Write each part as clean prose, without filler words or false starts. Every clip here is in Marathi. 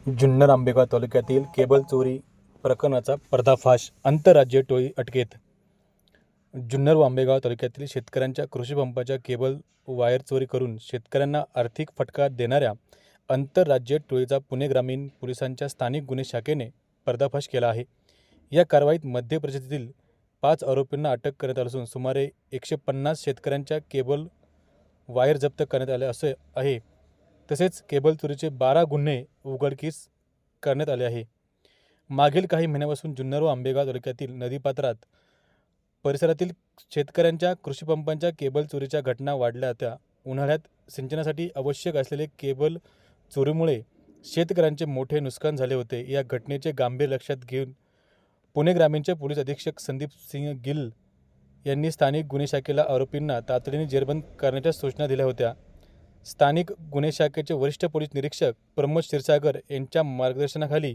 जुन्नर आंबेगाव तालुक्यातील केबल चोरी प्रकरणाचा पर्दाफाश, आंतरराज्य टोळी अटकेत. जुन्नर व आंबेगाव तालुक्यातील शेतकऱ्यांच्या कृषीपंपाच्या केबल वायर चोरी करून शेतकऱ्यांना आर्थिक फटका देणाऱ्या आंतरराज्य टोळीचा पुणे ग्रामीण पोलिसांच्या स्थानिक गुन्हे शाखेने पर्दाफाश केला आहे. या कारवाईत मध्य प्रदेशातील 5 आरोपींना अटक करण्यात आली असून सुमारे 150 शेतकऱ्यांच्या केबल वायर जप्त करण्यात आले असे आहे. तसेच केबल चोरीचे 12 गुन्हे उघडकीस करण्यात आले आहे. मागील काही महिन्यापासून जुन्नर व आंबेगाव तालुक्यातील नदीपात्रात परिसरातील शेतकऱ्यांच्या कृषीपंपांच्या केबल चोरीच्या घटना वाढल्या होत्या. उन्हाळ्यात सिंचनासाठी आवश्यक असलेले केबल चोरीमुळे शेतकऱ्यांचे मोठे नुकसान झाले होते. या घटनेचे गांभीर्य लक्षात घेऊन पुणे ग्रामीणचे पोलीस अधीक्षक संदीप सिंह गिल यांनी स्थानिक गुन्हे शाखेला आरोपींना तातडीने जेरबंद करण्याच्या सूचना दिल्या होत्या. स्थानिक गुन्हे शाखेचे वरिष्ठ पोलीस निरीक्षक प्रमोद क्षीरसागर यांच्या मार्गदर्शनाखाली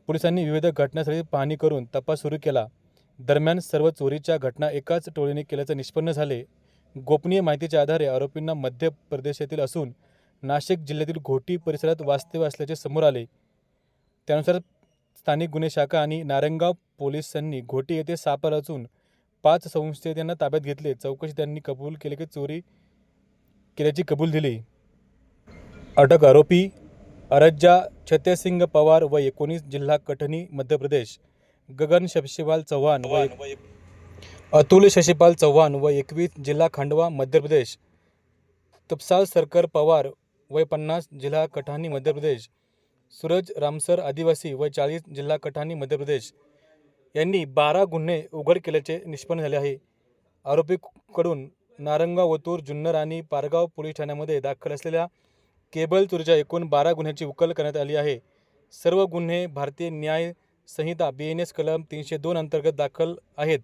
पोलिसांनी विविध घटनास्थळी पाहणी करून तपास सुरू केला. दरम्यान सर्व चोरीच्या घटना एकाच टोळीने केल्याचे निष्पन्न झाले. गोपनीय माहितीच्या आधारे आरोपींना मध्य प्रदेशातील असून नाशिक जिल्ह्यातील घोटी परिसरात वास्तव्य असल्याचे समोर आले. त्यानुसार स्थानिक गुन्हे शाखा आणि नारायणगाव पोलिसांनी घोटी येथे सापळा रचून 5 संशयितांना ताब्यात घेतले. चौकशी त्यांनी कबूल केले की चोरी केल्याची कबूल दिली. अटक आरोपी अरज्जा छत्यसिंग पवार व 19 जिल्हा कटनी मध्य प्रदेश, गगन शशिपाल चव्हाण व अतुल शशिपाल चव्हाण व 21 जिल्हा खंडवा मध्य प्रदेश, तुपसाल सरकर पवार वय 50 जिल्हा कठानी मध्य प्रदेश, सूरज रामसर आदिवासी वय 40 जिल्हा कठानी मध्य प्रदेश यांनी 12 गुन्हे उघड केल्याचे निष्पन्न झाले आहे. आरोपीकडून नारंगाव, ओतूर, जुन्नर आणि पारगाव पोलीस ठाण्यामध्ये दाखल असलेल्या केबल चोरीच्या एकूण 12 गुन्ह्यांची उकल करण्यात आली आहे. सर्व गुन्हे भारतीय न्याय संहिता BNS कलम 302 अंतर्गत दाखल आहेत.